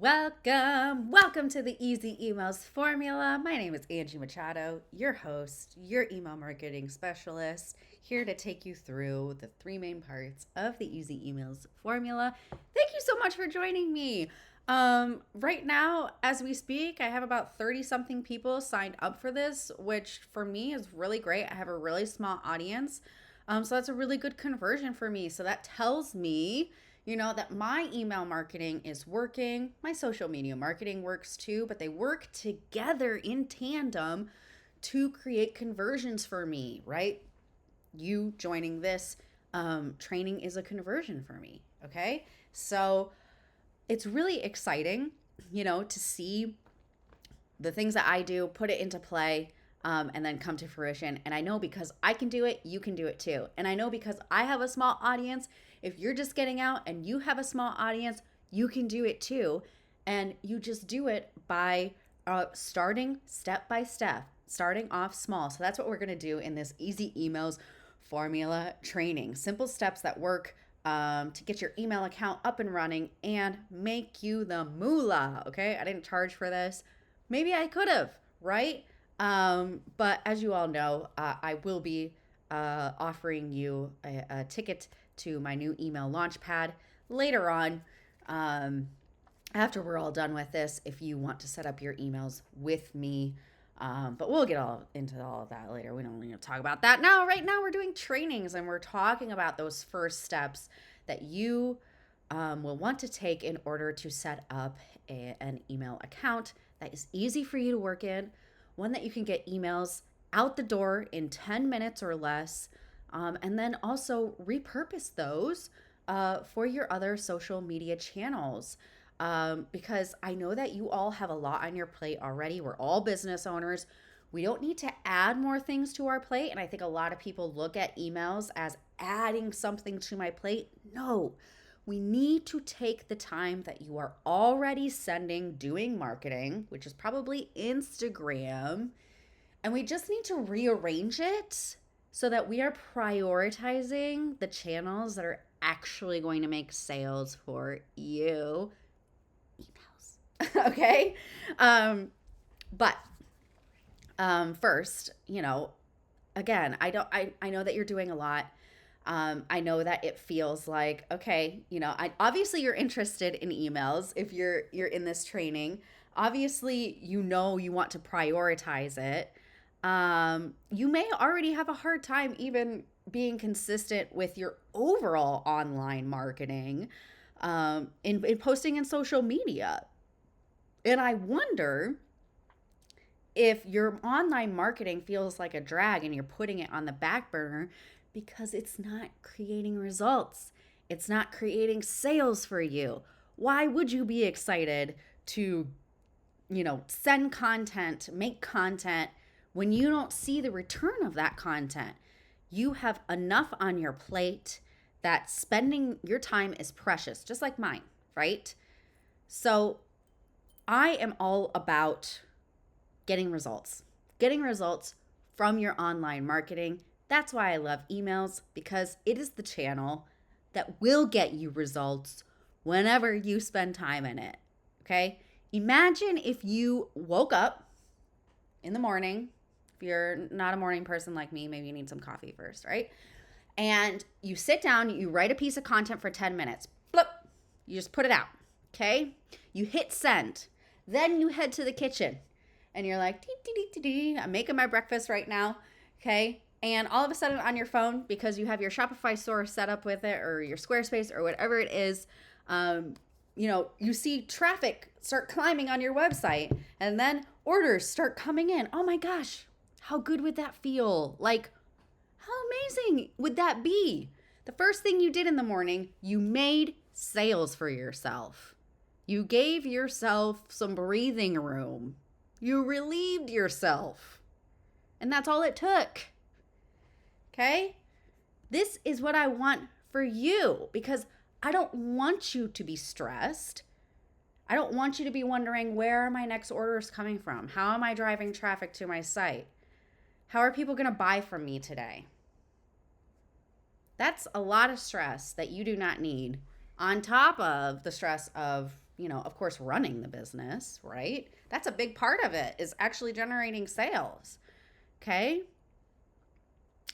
Welcome to the Easy Emails Formula. My name is Angie Machado, your host, your email marketing specialist, here to take you through the three main parts of the Easy Emails Formula. Thank you so much for joining me. Right now, as we speak, I have about 30 something people signed up for this, which for me is really great. I have a really small audience. So that's a really good conversion for me. So that tells me that my email marketing is working. My social media marketing works too, but they work together in tandem to create conversions for me, right? You joining this training is a conversion for me, okay? So it's really exciting, to see the things that I do, put it into play, and then come to fruition. And I know because I can do it, you can do it too. And I know because I have a small audience, if you're just getting out and you have a small audience, you can do it too. And you just do it by starting step by step, starting off small. So that's what we're going to do in this Easy Emails Formula training. Simple steps that work to get your email account up and running and make you the moolah. Okay. I didn't charge for this. Maybe I could have, right? But as you all know, I will be offering you a ticket to my new email launchpad later on, after we're all done with this, if you want to set up your emails with me. But we'll get all into all of that later. We don't need to talk about that now. Right now, we're doing trainings and we're talking about those first steps that you will want to take in order to set up an email account that is easy for you to work in, one that you can get emails out the door in 10 minutes or less, and then also repurpose those for your other social media channels. Because I know that you all have a lot on your plate already. We're all business owners. We don't need to add more things to our plate. And I think a lot of people look at emails as adding something to my plate. No, we need to take the time that you are already sending, doing marketing, which is probably Instagram, and we just need to rearrange it so that we are prioritizing the channels that are actually going to make sales for you. Emails. Okay. But first, again, I know that you're doing a lot. I know that it feels like, okay, obviously you're interested in emails if you're in this training. Obviously, you want to prioritize it. You may already have a hard time even being consistent with your overall online marketing, in posting in social media. And I wonder if your online marketing feels like a drag and you're putting it on the back burner because it's not creating results. It's not creating sales for you. Why would you be excited to, send content, make content when you don't see the return of that content? You have enough on your plate that spending your time is precious, just like mine, right? So I am all about getting results from your online marketing. That's why I love emails, because it is the channel that will get you results whenever you spend time in it. Okay? Imagine if you woke up in the morning. If you're not a morning person like me, maybe you need some coffee first, right? And you sit down, you write a piece of content for 10 minutes. Blip. You just put it out. Okay? You hit send. Then you head to the kitchen and you're like, I'm making my breakfast right now. Okay? And all of a sudden on your phone, because you have your Shopify store set up with it or your Squarespace or whatever it is, you see traffic start climbing on your website and then orders start coming in. Oh my gosh, how good would that feel? Like, how amazing would that be? The first thing you did in the morning, you made sales for yourself. You gave yourself some breathing room. You relieved yourself. And that's all it took. Okay? This is what I want for you, because I don't want you to be stressed. I don't want you to be wondering, where are my next orders coming from? How am I driving traffic to my site? How are people going to buy from me today? That's a lot of stress that you do not need, on top of the stress of, of course, running the business, right? That's a big part of it, is actually generating sales. Okay?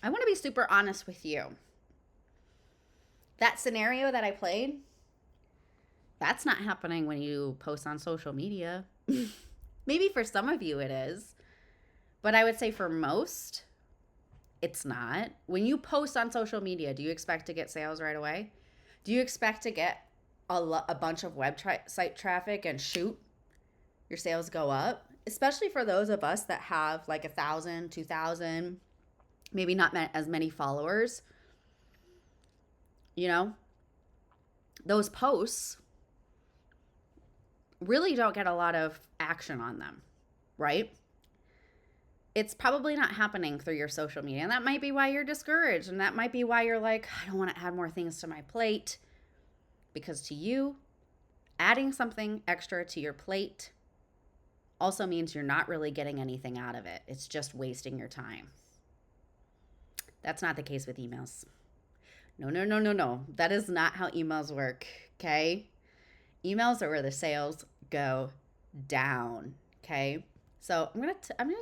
I want to be super honest with you. That scenario that I played, that's not happening when you post on social media. Maybe for some of you it is, but I would say for most, it's not. When you post on social media, do you expect to get sales right away? Do you expect to get a bunch of website traffic and shoot, your sales go up? Especially for those of us that have like 1,000, 2,000, maybe not as many followers. Those posts really don't get a lot of action on them, right? It's probably not happening through your social media. And that might be why you're discouraged. And that might be why you're like, I don't want to add more things to my plate. Because to you, adding something extra to your plate also means you're not really getting anything out of it. It's just wasting your time. That's not the case with emails. No. That is not how emails work, okay? Emails are where the sales go down, okay? So I'm gonna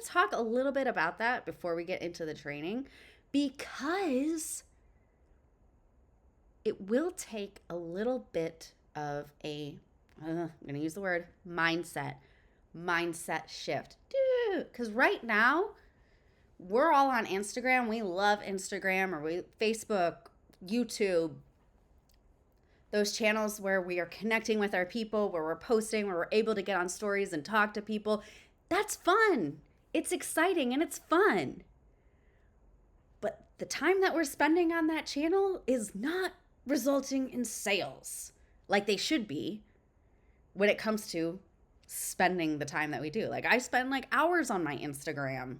talk a little bit about that before we get into the training, because it will take a little bit of I'm gonna use the word mindset shift. Because right now, we're all on Instagram. We love Instagram, or Facebook, YouTube, those channels where we are connecting with our people, where we're posting, where we're able to get on stories and talk to people. That's fun. It's exciting and it's fun. But the time that we're spending on that channel is not resulting in sales like they should be when it comes to spending the time that we do. Like, I spend like hours on my Instagram,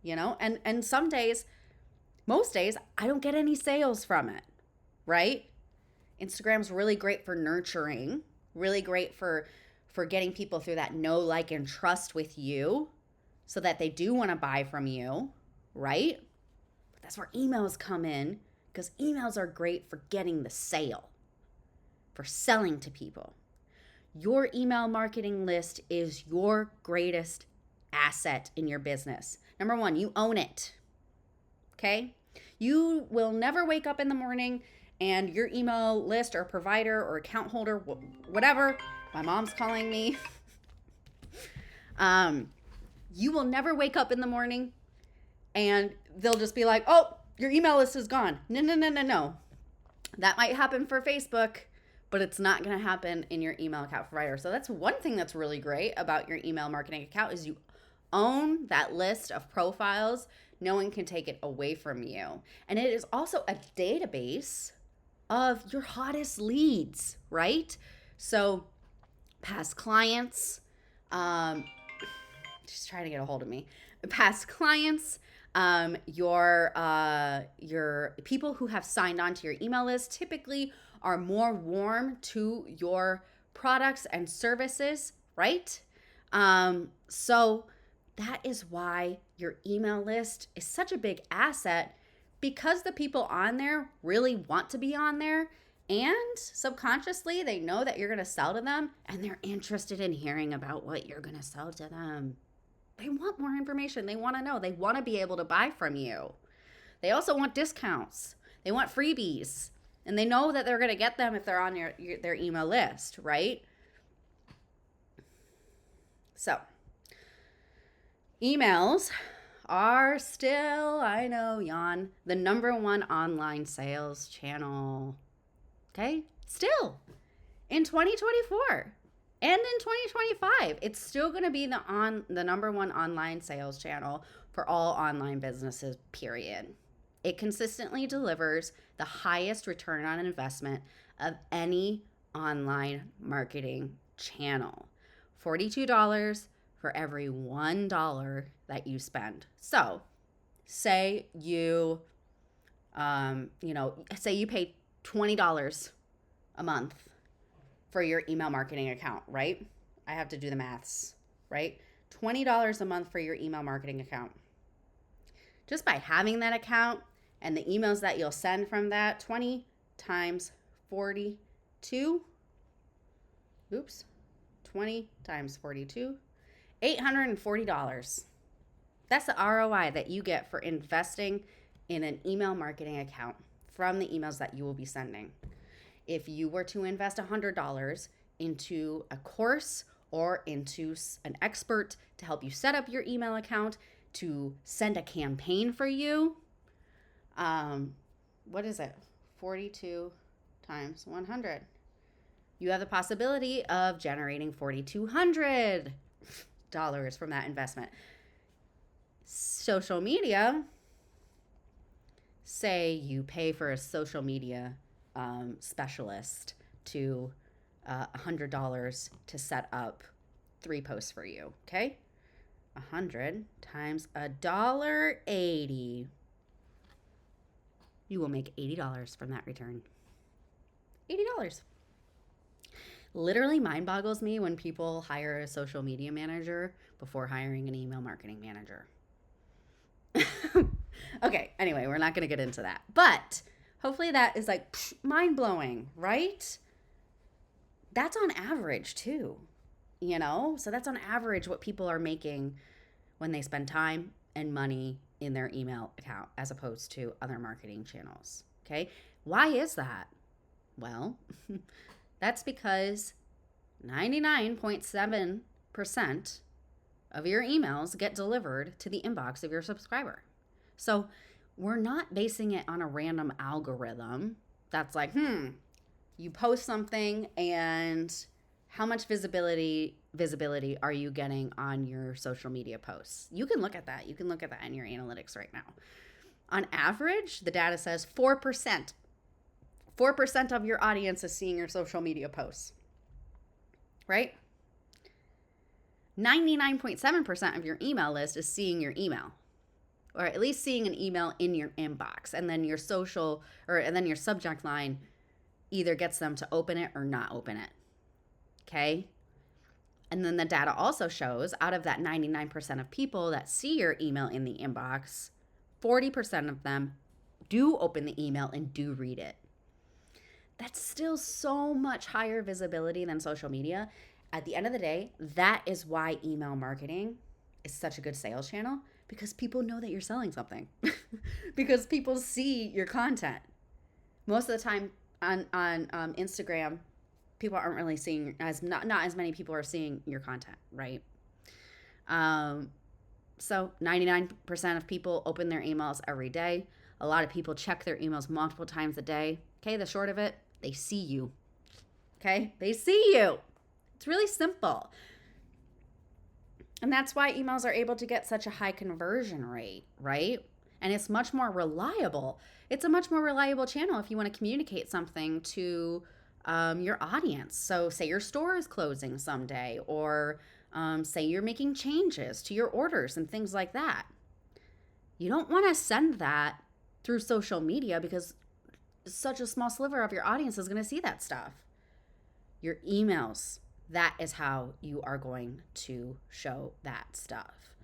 and some days, most days, I don't get any sales from it, right? Instagram's really great for nurturing, really great for getting people through that know, like, and trust with you so that they do want to buy from you, right? But that's where emails come in, because emails are great for getting the sale, for selling to people. Your email marketing list is your greatest asset in your business. Number one, you own it, okay? You will never wake up in the morning and your email list or provider or account holder, whatever, my mom's calling me, you will never wake up in the morning and they'll just be like, oh, your email list is gone. No. That might happen for Facebook, but it's not going to happen in your email account provider. So that's one thing that's really great about your email marketing account, is you own that list of profiles. No one can take it away from you. And it is also a database of your hottest leads, right? So past clients, just trying to get a hold of me, past clients, your people who have signed on to your email list typically are more warm to your products and services, right? So that is why your email list is such a big asset, because the people on there really want to be on there, and subconsciously they know that you're going to sell to them, and they're interested in hearing about what you're going to sell to them. They want more information. They want to know. They want to be able to buy from you. They also want discounts. They want freebies. And they know that they're going to get them if they're on their email list, right? So, emails are still, I know, yawn, the number one online sales channel. Okay? Still, in 2024 and in 2025, it's still going to be the number one online sales channel for all online businesses, period. It consistently delivers the highest return on investment of any online marketing channel. $42 for every $1 that you spend. So, say you, say you pay $20 a month for your email marketing account, right? I have to do the maths, right? $20 a month for your email marketing account. Just by having that account and the emails that you'll send from that, 20 times 42. Oops. 20 times 42, $840. That's the ROI that you get for investing in an email marketing account from the emails that you will be sending. If you were to invest $100 into a course or into an expert to help you set up your email account, to send a campaign for you, what is it? 42 times 100. You have the possibility of generating $4,200 from that investment. Social media, say you pay for a social media specialist to $100 to set up 3 posts for you, okay? 100 times $1.80. You will make $80 from that return. $80. Literally mind boggles me when people hire a social media manager before hiring an email marketing manager. Okay, anyway, we're not going to get into that. But hopefully that is like mind blowing, right? That's on average too, you know? So that's on average what people are making when they spend time and money in their email account as opposed to other marketing channels. Okay. Why is that? Well, that's because 99.7% of your emails get delivered to the inbox of your subscriber. So we're not basing it on a random algorithm that's like, you post something and how much visibility are you getting on your social media posts? You can look at that. You can look at that in your analytics right now. On average, the data says 4%. 4% of your audience is seeing your social media posts, right? 99.7% of your email list is seeing your email, or at least seeing an email in your inbox, and then your your subject line either gets them to open it or not open it. Okay? And then the data also shows out of that 99% of people that see your email in the inbox, 40% of them do open the email and do read it. That's still so much higher visibility than social media. At the end of the day, that is why email marketing is such a good sales channel, because people know that you're selling something. Because people see your content. Most of the time on Instagram, people aren't really seeing not as many people are seeing your content, right? So 99% of people open their emails every day. A lot of people check their emails multiple times a day. Okay, the short of it, they see you. Okay, they see you. It's really simple. And that's why emails are able to get such a high conversion rate, right? And it's much more reliable. It's a much more reliable channel if you want to communicate something to your audience. So say your store is closing someday, or say you're making changes to your orders and things like that. You don't want to send that through social media because such a small sliver of your audience is going to see that stuff. Your emails, that is how you are going to show that stuff.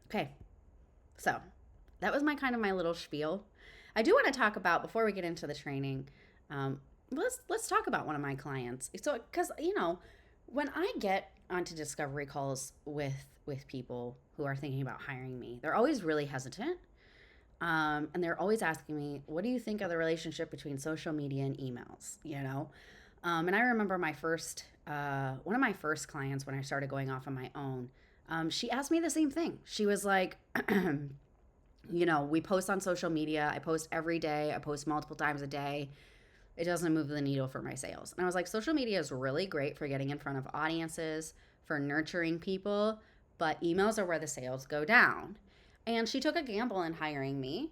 Okay, so that was my little spiel. I do want to talk about, before we get into the training, let's talk about one of my clients. So, because when I get onto discovery calls with people who are thinking about hiring me, they're always really hesitant. And they're always asking me, what do you think of the relationship between social media and emails? And I remember one of my first clients, when I started going off on my own, she asked me the same thing. She was like, we post on social media. I post every day. I post multiple times a day. It doesn't move the needle for my sales. And I was like, social media is really great for getting in front of audiences, for nurturing people, but emails are where the sales go down. And she took a gamble in hiring me.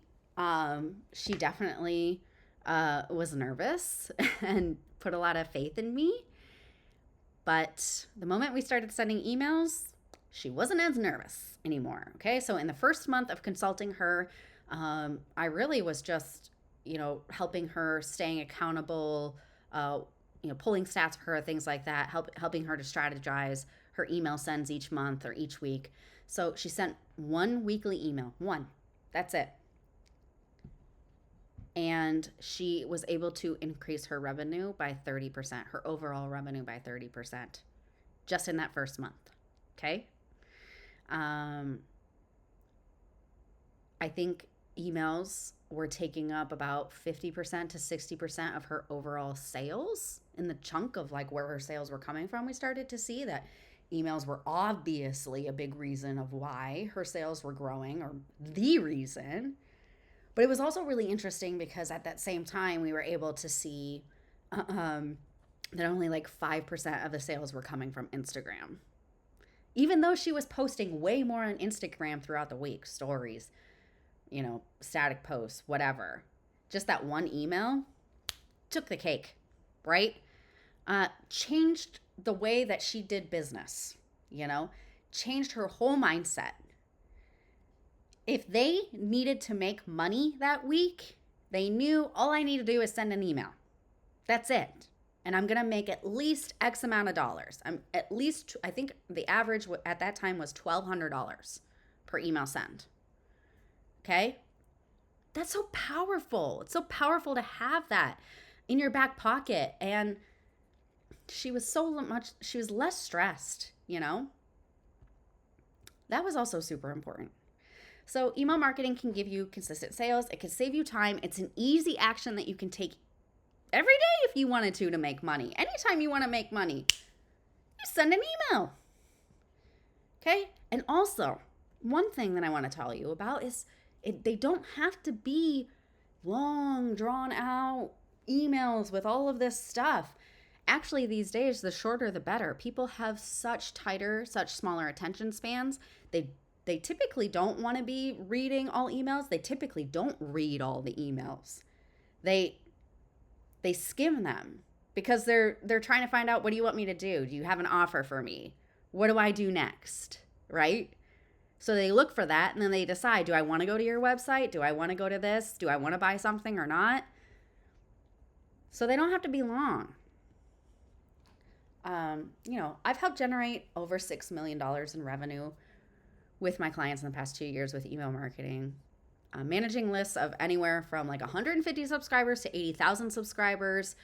She definitely was nervous and put a lot of faith in me. But the moment we started sending emails, she wasn't as nervous anymore. Okay, so in the first month of consulting her, I really was just, helping her, staying accountable, pulling stats for her, things like that, helping her to strategize her email sends each month or each week. So she sent one weekly email. One. That's it. and she was able to increase her revenue by 30%, her overall revenue by 30%, just in that first month. Okay. I think emails were taking up about 50% to 60% of her overall sales. In the chunk of like where her sales were coming from, we started to see that emails were obviously a big reason of why her sales were growing, or the reason. But it was also really interesting because at that same time, we were able to see that only like 5% of the sales were coming from Instagram. Even though she was posting way more on Instagram throughout the week, stories, static posts, whatever. Just that one email took the cake, right? Changed the way that she did business, changed her whole mindset. If they needed to make money that week, they knew all I need to do is send an email. That's it. And I'm going to make at least X amount of dollars. I think the average at that time was $1,200 per email send. Okay? That's so powerful. It's so powerful to have that in your back pocket. And she was less stressed, That was also super important. So email marketing can give you consistent sales. It can save you time. It's an easy action that you can take every day if you wanted to make money. Anytime you want to make money, you send an email. Okay? And also, one thing that I want to tell you about is they don't have to be long, drawn out emails with all of this stuff. Actually, these days, the shorter the better. People have such smaller attention spans. They typically don't want to be reading all emails. They typically don't read all the emails. They skim them because they're trying to find out, what do you want me to do? Do you have an offer for me? What do I do next? Right? So they look for that and then they decide, do I want to go to your website? Do I want to go to this? Do I want to buy something or not? So they don't have to be long. I've helped generate over $6 million in revenue with my clients in the past 2 years with email marketing, managing lists of anywhere from like 150 subscribers to 80,000 subscribers,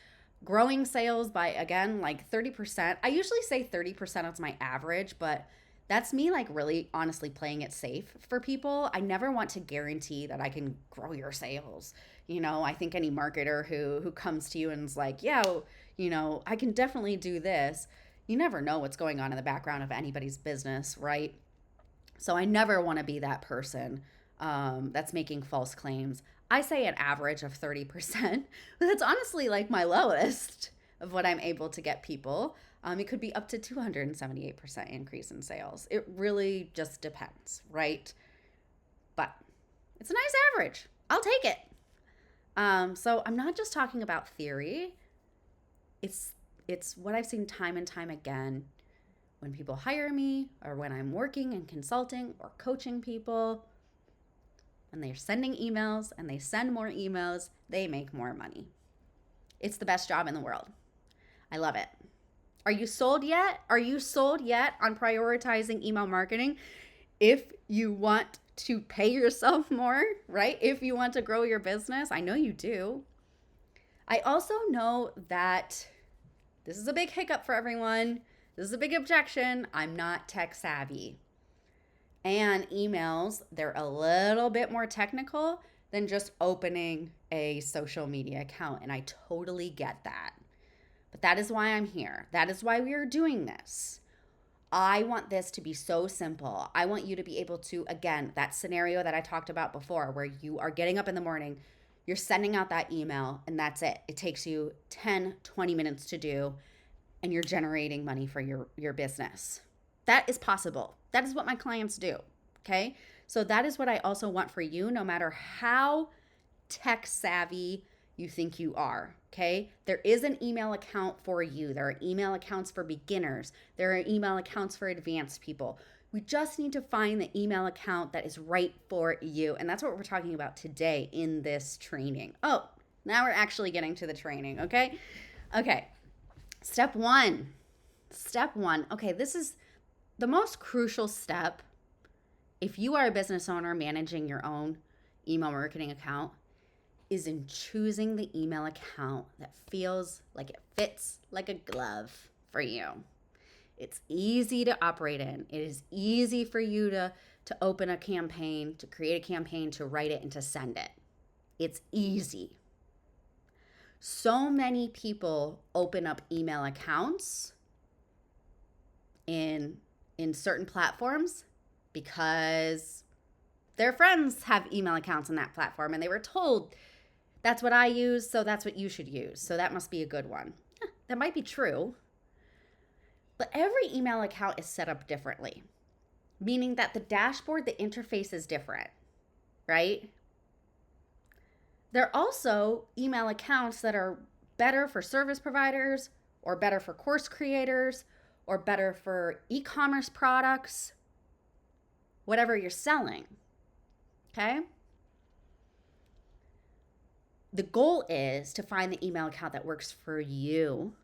growing sales by, again, like 30%. I usually say 30% is my average, but that's me like really honestly playing it safe for people. I never want to guarantee that I can grow your sales. I think any marketer who comes to you and is like, yeah, I can definitely do this. You never know what's going on in the background of anybody's business, right? So I never want to be that person that's making false claims. I say an average of 30%, but that's honestly like my lowest of what I'm able to get people. It could be up to 278% increase in sales. It really just depends, right? But it's a nice average. I'll take it. So I'm not just talking about theory. It's what I've seen time and time again when people hire me, or when I'm working and consulting or coaching people. When they're sending emails and they send more emails, they make more money. It's the best job in the world. I love it. Are you sold yet? Are you sold yet on prioritizing email marketing? If you want to pay yourself more, right? If you want to grow your business, I know you do. I also know that this is a big hiccup for everyone. This is a big objection. I'm not tech savvy. And emails, they're a little bit more technical than just opening a social media account. And I totally get that. But that is why I'm here. That is why we are doing this. I want this to be so simple. I want you to be able to, again, that scenario that I talked about before, where you are getting up in the morning, you're sending out that email, and that's it. It takes you 10, 20 minutes to do, and you're generating money for your business. That is possible. That is what my clients do, okay? So that is what I also want for you, no matter how tech savvy you think you are, okay? There is an email account for you. There are email accounts for beginners. There are email accounts for advanced people. We just need to find the email account that is right for you. And that's what we're talking about today in this training. Oh, now we're actually getting to the training, okay? Okay, step one. Okay, this is the most crucial step. If you are a business owner managing your own email marketing account, is in choosing the email account that feels like it fits like a glove for you. It's easy to operate in. It is easy for you to open a campaign, to create a campaign, to write it, and to send it. It's easy. So many people open up email accounts in certain platforms because their friends have email accounts in that platform and they were told that's what I use, so that's what you should use. So that must be a good one. That might be true. But every email account is set up differently, meaning that the dashboard, the interface is different, right? There are also email accounts that are better for service providers or better for course creators or better for e-commerce products, whatever you're selling, okay? The goal is to find the email account that works for you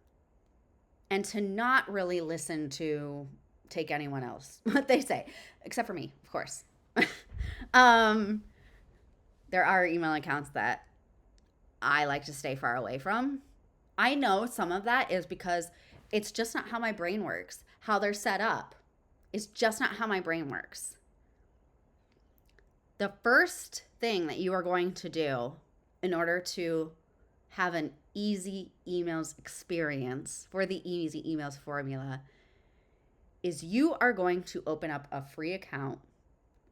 and to not really listen to take anyone else, what they say, except for me, of course. There are email accounts that I like to stay far away from. I know some of that is because it's just not how my brain works. How they're set up is just not how my brain works. The first thing that you are going to do in order to have an easy emails experience for the easy emails formula is you are going to open up a free account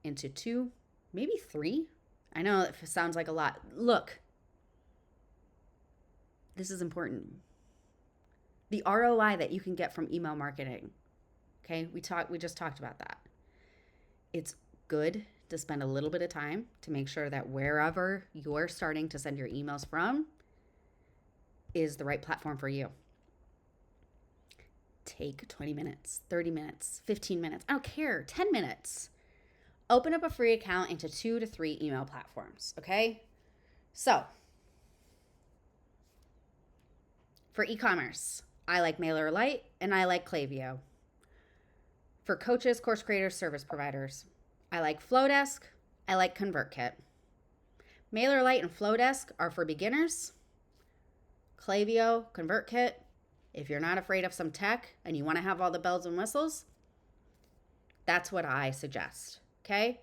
into 2, maybe 3. I know it sounds like a lot. Look, this is important. The ROI that you can get from email marketing. Okay, we just talked about that. It's good to spend a little bit of time to make sure that wherever you're starting to send your emails from is the right platform for you. Take 20 minutes, 30 minutes, 15 minutes, I don't care, 10 minutes. Open up a free account into 2 to 3 email platforms, okay? So, for e-commerce, I like MailerLite and I like Klaviyo. For coaches, course creators, service providers, I like Flowdesk, I like ConvertKit. MailerLite and Flowdesk are for beginners. Klaviyo, ConvertKit, if you're not afraid of some tech and you want to have all the bells and whistles, that's what I suggest, okay?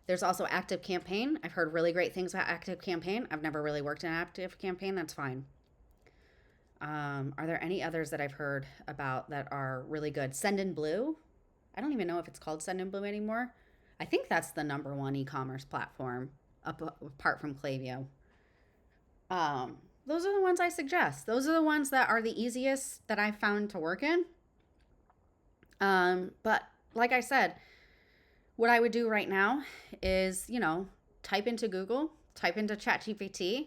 There's also ActiveCampaign. I've heard really great things about ActiveCampaign. I've never really worked in ActiveCampaign. That's fine. Are there any others that I've heard about that are really good? Sendinblue. I don't even know if it's called Sendinblue anymore. I think that's the number one e-commerce platform apart from Klaviyo. Those are the ones I suggest. Those are the ones that are the easiest that I've found to work in. But like I said, what I would do right now is, type into Google, type into ChatGPT.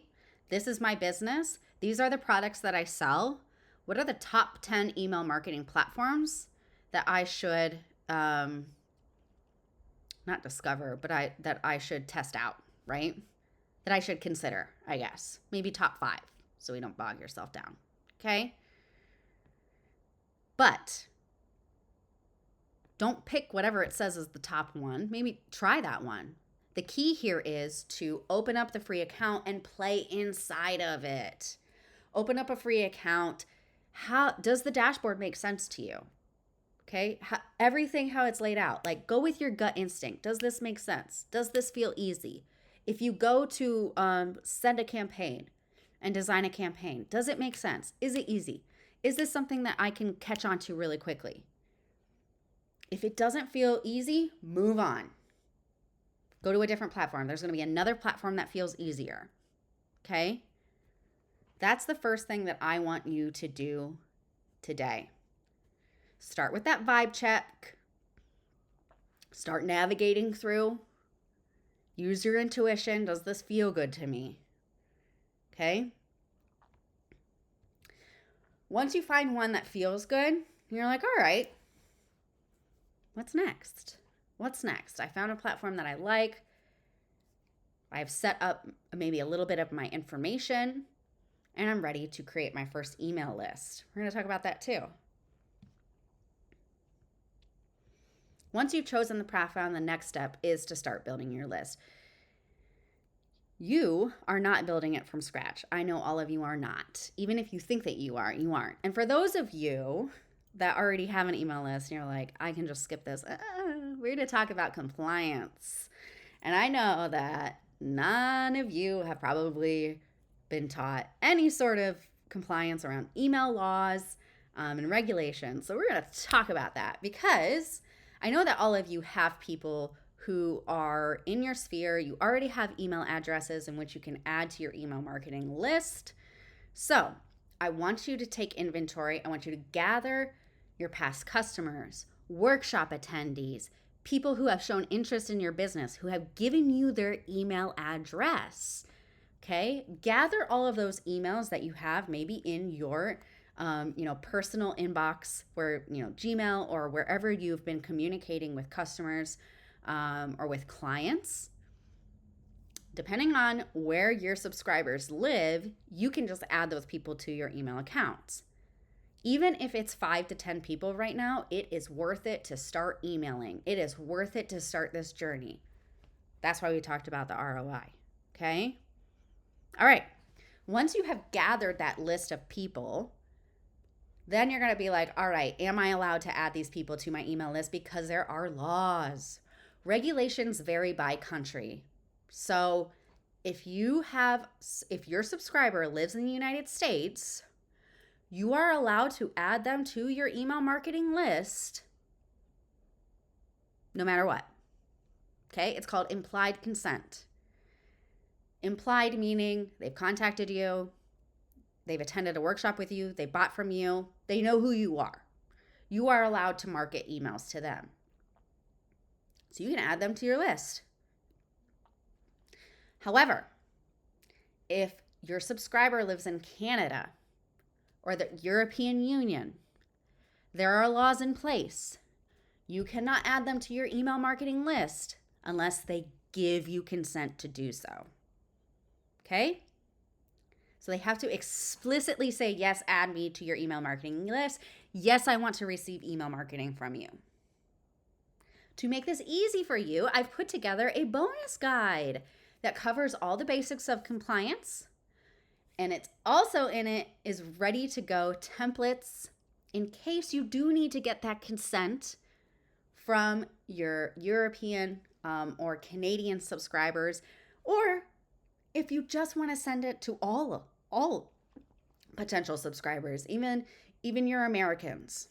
This is my business. These are the products that I sell. What are the top 10 email marketing platforms that I should not discover, but that I should test out, right? That I should consider, I guess. Maybe top 5, so we don't bog yourself down, okay? But don't pick whatever it says is the top one. Maybe try that one. The key here is to open up the free account and play inside of it. Open up a free account. How does the dashboard make sense to you? Okay, everything how it's laid out. Like, go with your gut instinct. Does this make sense? Does this feel easy? If you go to send a campaign and design a campaign, does it make sense? Is it easy? Is this something that I can catch on to really quickly? If it doesn't feel easy, move on. Go to a different platform. There's going to be another platform that feels easier. Okay? That's the first thing that I want you to do today. Start with that vibe check. Start navigating through. Use your intuition. Does this feel good to me? Okay? Once you find one that feels good, you're like, all right, what's next? What's next? I found a platform that I like. I've set up maybe a little bit of my information, and I'm ready to create my first email list. We're going to talk about that too. Once you've chosen the platform, the next step is to start building your list. You are not building it from scratch. I know all of you are not. Even if you think that you are, you aren't. And for those of you that already have an email list and you're like, I can just skip this, we're going to talk about compliance. And I know that none of you have probably been taught any sort of compliance around email laws and regulations. So we're going to talk about that because I know that all of you have people who are in your sphere. You already have email addresses in which you can add to your email marketing list. So I want you to take inventory. I want you to gather your past customers, workshop attendees, people who have shown interest in your business, who have given you their email address. Okay, gather all of those emails that you have maybe in your personal inbox, where Gmail or wherever you've been communicating with customers or with clients. Depending on where your subscribers live, you can just add those people to your email accounts. Even if it's 5 to 10 people right now, it is worth it to start emailing. It is worth it to start this journey. That's why we talked about the ROI. Okay? All right. Once you have gathered that list of people, then you're going to be like, all right, am I allowed to add these people to my email list? Because there are laws. Regulations vary by country. So if your subscriber lives in the United States, you are allowed to add them to your email marketing list no matter what. Okay? It's called implied consent. Implied meaning they've contacted you, they've attended a workshop with you, they bought from you, they know who you are. You are allowed to market emails to them. So you can add them to your list. However, if your subscriber lives in Canada or the European Union, there are laws in place. You cannot add them to your email marketing list unless they give you consent to do so. Okay? So they have to explicitly say, yes, add me to your email marketing list. Yes, I want to receive email marketing from you. To make this easy for you, I've put together a bonus guide that covers all the basics of compliance. And it's also in it is ready to go templates in case you do need to get that consent from your European or Canadian subscribers, or if you just want to send it to all potential subscribers, even your Americans.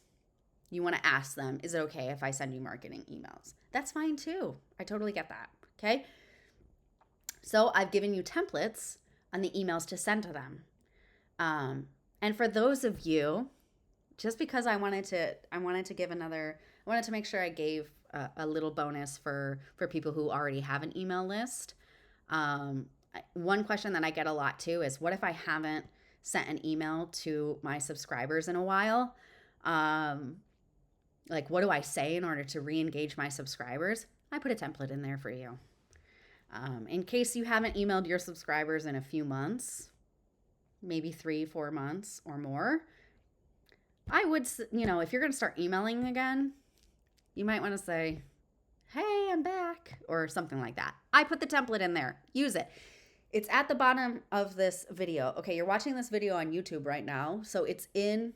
You want to ask them, is it okay if I send you marketing emails? That's fine too. I totally get that. Okay. So I've given you templates on the emails to send to them. And for those of you, just because I wanted to make sure I gave a little bonus for people who already have an email list. One question that I get a lot too is, what if I haven't sent an email to my subscribers in a while? Like, what do I say in order to re-engage my subscribers? I put a template in there for you. In case you haven't emailed your subscribers in a few months, maybe 3-4 months or more, I would, if you're going to start emailing again, you might want to say, hey, I'm back, or something like that. I put the template in there. Use it. It's at the bottom of this video. Okay, you're watching this video on YouTube right now, so it's in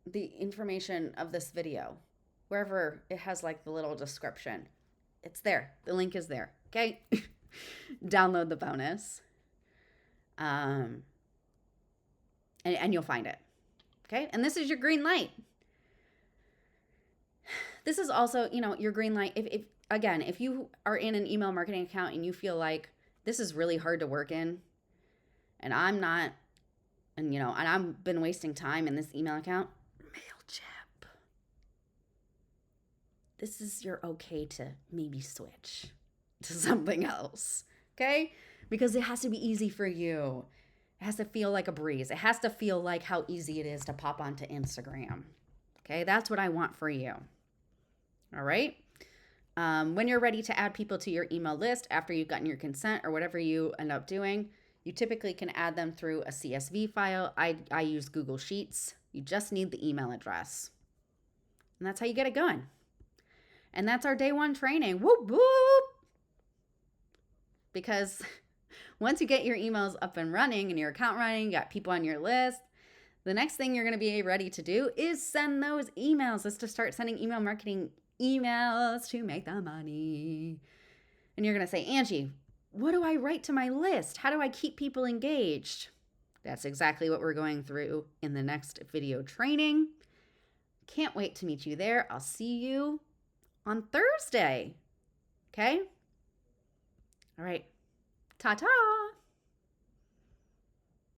the information of this video, wherever it has like the little description. It's there. The link is there. Okay. Download the bonus. And you'll find it. Okay. And this is your green light. This is also, your green light. If you are in an email marketing account and you feel like this is really hard to work in, and I'm not, and I've been wasting time in this email account, MailChimp. This is your okay to maybe switch to something else, okay? Because it has to be easy for you. It has to feel like a breeze. It has to feel like how easy it is to pop onto Instagram, okay? That's what I want for you, all right? When you're ready to add people to your email list after you've gotten your consent or whatever you end up doing, you typically can add them through a CSV file. I use Google Sheets. You just need the email address. And that's how you get it going. And that's our day one training. Whoop, whoop. because once you get your emails up and running and your account running, you got people on your list, the next thing you're going to be ready to do is send those emails. Is to start sending email marketing emails to make the money. And you're going to say, Angie, what do I write to my list? How do I keep people engaged? That's exactly what we're going through in the next video training. Can't wait to meet you there. I'll see you on Thursday. Okay? All right. Ta-ta.